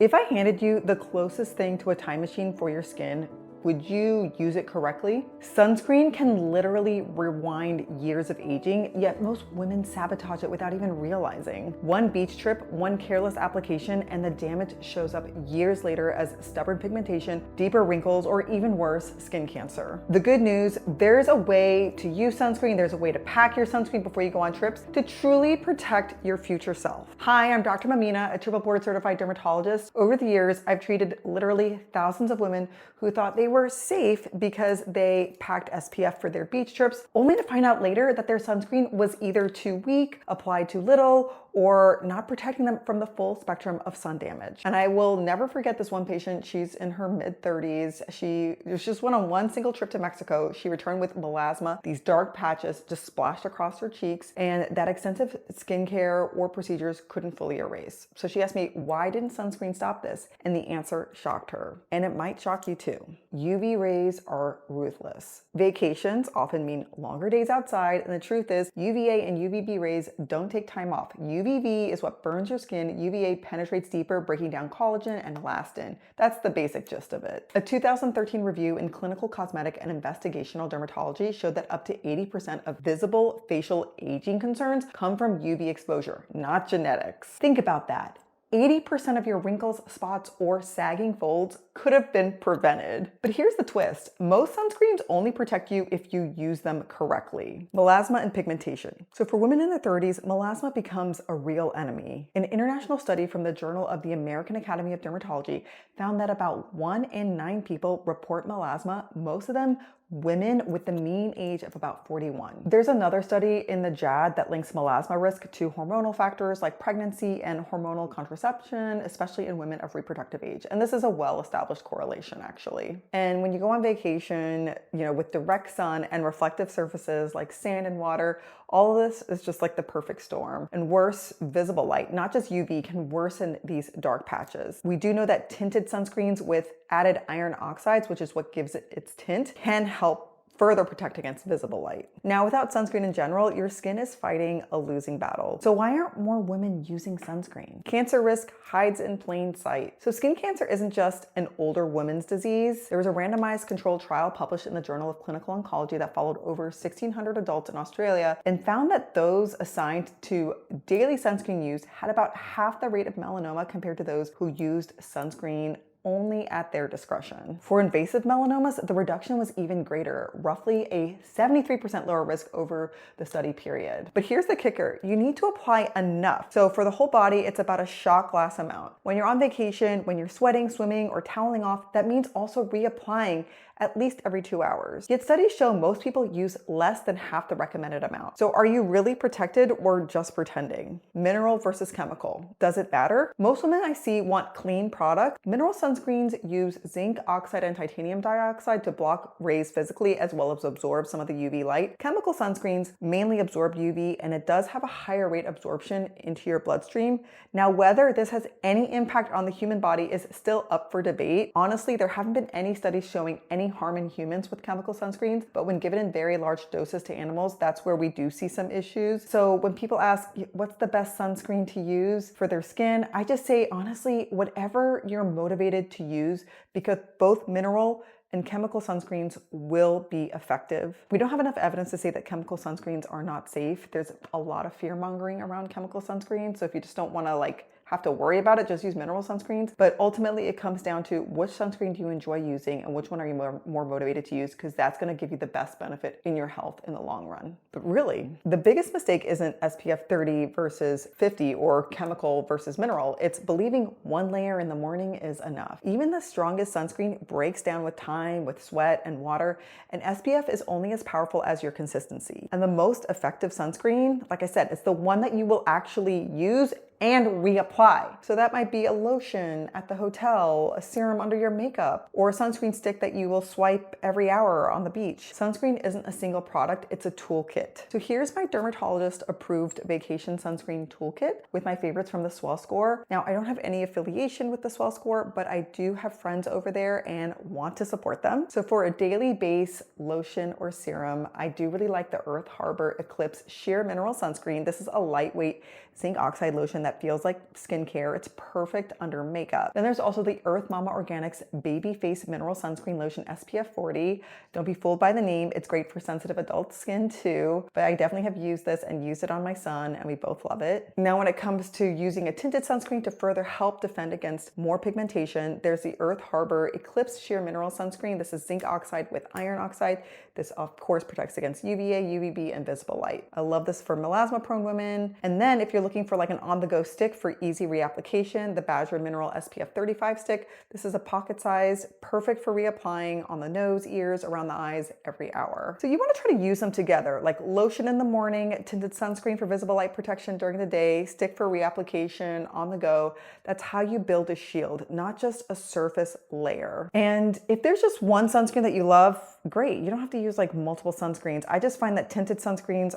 If I handed you the closest thing to a time machine for your skin, would you use it correctly? Sunscreen can literally rewind years of aging, yet most women sabotage it without even realizing. One beach trip, one careless application, and the damage shows up years later as stubborn pigmentation, deeper wrinkles, or even worse, skin cancer. The good news, there's a way to use sunscreen, there's a way to pack your sunscreen before you go on trips to truly protect your future self. Hi, I'm Dr. Mamina, a triple board certified dermatologist. Over the years, I've treated literally thousands of women who thought they were safe because they packed SPF for their beach trips, only to find out later that their sunscreen was either too weak, applied too little, or not protecting them from the full spectrum of sun damage. And I will never forget this one patient. She's in her mid-30s. She just went on one single trip to Mexico. She returned with melasma, these dark patches just splashed across her cheeks, and that extensive skincare or procedures couldn't fully erase. So she asked me, why didn't sunscreen stop this? And the answer shocked her. And it might shock you too. UV rays are ruthless. Vacations often mean longer days outside, and the truth is UVA and UVB rays don't take time off. UVB is what burns your skin. UVA penetrates deeper, breaking down collagen and elastin. That's the basic gist of it. A 2013 review in Clinical Cosmetic and Investigational Dermatology showed that up to 80% of visible facial aging concerns come from UV exposure, not genetics. Think about that. 80% of your wrinkles, spots, or sagging folds could have been prevented. But here's the twist. Most sunscreens only protect you if you use them correctly. Melasma and pigmentation. So for women in their 30s, melasma becomes a real enemy. An international study from the Journal of the American Academy of Dermatology found that about 1 in 9 people report melasma, most of them women with the mean age of about 41. There's another study in the JAD that links melasma risk to hormonal factors like pregnancy and hormonal contraception, especially in women of reproductive age. And this is a well-established correlation, actually. And when you go on vacation, with direct sun and reflective surfaces like sand and water, all of this is just like the perfect storm. And worse, visible light, not just UV, can worsen these dark patches. We do know that tinted sunscreens with added iron oxides, which is what gives it its tint, can help further protect against visible light. Now, without sunscreen in general, your skin is fighting a losing battle. So why aren't more women using sunscreen? Cancer risk hides in plain sight. So skin cancer isn't just an older woman's disease. There was a randomized controlled trial published in the Journal of Clinical Oncology that followed over 1,600 adults in Australia and found that those assigned to daily sunscreen use had about half the rate of melanoma compared to those who used sunscreen only at their discretion. For invasive melanomas, the reduction was even greater, roughly a 73% lower risk over the study period. But here's the kicker, you need to apply enough. So for the whole body, it's about a shot glass amount. When you're on vacation, when you're sweating, swimming, or toweling off, that means also reapplying at least every 2 hours. Yet studies show most people use less than half the recommended amount. So are you really protected or just pretending? Mineral versus chemical. Does it matter? Most women I see want clean product. Mineral sunscreens use zinc oxide and titanium dioxide to block rays physically as well as absorb some of the UV light. Chemical sunscreens mainly absorb UV, and it does have a higher rate absorption into your bloodstream. Now, whether this has any impact on the human body is still up for debate. Honestly, there haven't been any studies showing any harm in humans with chemical sunscreens, but when given in very large doses to animals, that's where we do see some issues. So when people ask, what's the best sunscreen to use for their skin? I just say, honestly, whatever you're motivated to use, because both mineral and chemical sunscreens will be effective. We don't have enough evidence to say that chemical sunscreens are not safe. There's a lot of fear mongering around chemical sunscreens. So if you just don't want to have to worry about it, just use mineral sunscreens. But ultimately it comes down to which sunscreen do you enjoy using and which one are you more motivated to use, because that's going to give you the best benefit in your health in the long run. But really, the biggest mistake isn't SPF 30 versus 50 or chemical versus mineral. It's believing one layer in the morning is enough. Even the strongest sunscreen breaks down with time, with sweat and water, and SPF is only as powerful as your consistency. And the most effective sunscreen, like I said, it's the one that you will actually use and reapply. So that might be a lotion at the hotel, a serum under your makeup, or a sunscreen stick that you will swipe every hour on the beach. Sunscreen isn't a single product, it's a toolkit. So here's my dermatologist-approved vacation sunscreen toolkit with my favorites from the Swell Score. Now, I don't have any affiliation with the Swell Score, but I do have friends over there and want to support them. So for a daily base lotion or serum, I do really like the Earth Harbor Eclipse Sheer Mineral Sunscreen. This is a lightweight zinc oxide lotion that feels like skincare. It's perfect under makeup. Then there's also the Earth Mama Organics Baby Face Mineral Sunscreen Lotion SPF 40. Don't be fooled by the name. It's great for sensitive adult skin too, but I definitely have used this and used it on my son, and we both love it. Now, when it comes to using a tinted sunscreen to further help defend against more pigmentation, there's the Earth Harbor Eclipse Sheer Mineral Sunscreen. This is zinc oxide with iron oxide. This, of course, protects against UVA, UVB, and visible light. I love this for melasma-prone women. And then if you're looking for like an on-the-go stick for easy reapplication, the Badger Mineral SPF 35 stick. This is a pocket size, perfect for reapplying on the nose, ears, around the eyes every hour. So you want to try to use them together, like lotion in the morning, tinted sunscreen for visible light protection during the day, stick for reapplication on the go. That's how you build a shield, not just a surface layer. And if there's just one sunscreen that you love, great. You don't have to use like multiple sunscreens. I just find that tinted sunscreens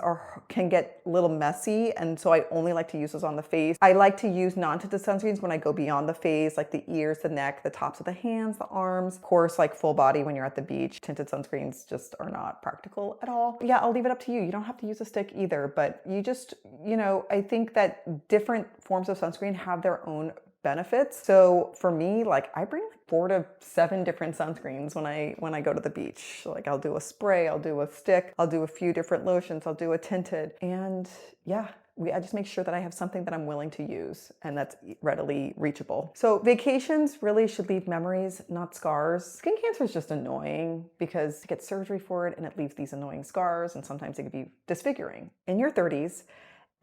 can get a little messy, and so I only like to use those on the face. I like to use non-tinted sunscreens when I go beyond the face, like the ears, the neck, the tops of the hands, the arms. Of course, like full body when you're at the beach. Tinted sunscreens just are not practical at all. But yeah, I'll leave it up to you. You don't have to use a stick either, but you just, I think that different forms of sunscreen have their own benefits. So for me, like I bring like 4 to 7 different sunscreens when I go to the beach. Like I'll do a spray, I'll do a stick, I'll do a few different lotions, I'll do a tinted. And yeah, I just make sure that I have something that I'm willing to use and that's readily reachable. So vacations really should leave memories, not scars. Skin cancer is just annoying because you get surgery for it and it leaves these annoying scars, and sometimes it can be disfiguring. In your 30s,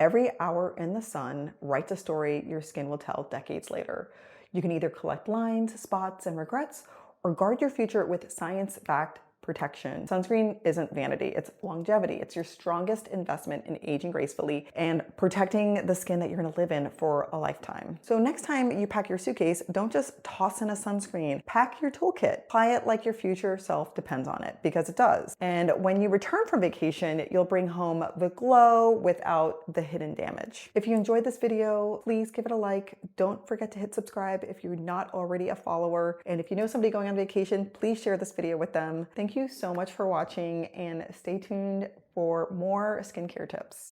every hour in the sun writes a story your skin will tell decades later. You can either collect lines, spots, and regrets, or guard your future with science-backed protection. Sunscreen isn't vanity, it's longevity. It's your strongest investment in aging gracefully and protecting the skin that you're gonna live in for a lifetime. So next time you pack your suitcase, don't just toss in a sunscreen. Pack your toolkit. Apply it like your future self depends on it, because it does. And when you return from vacation, you'll bring home the glow without the hidden damage. If you enjoyed this video, please give it a like. Don't forget to hit subscribe if you're not already a follower. And if you know somebody going on vacation, please share this video with them. Thank you so much for watching, and stay tuned for more skincare tips.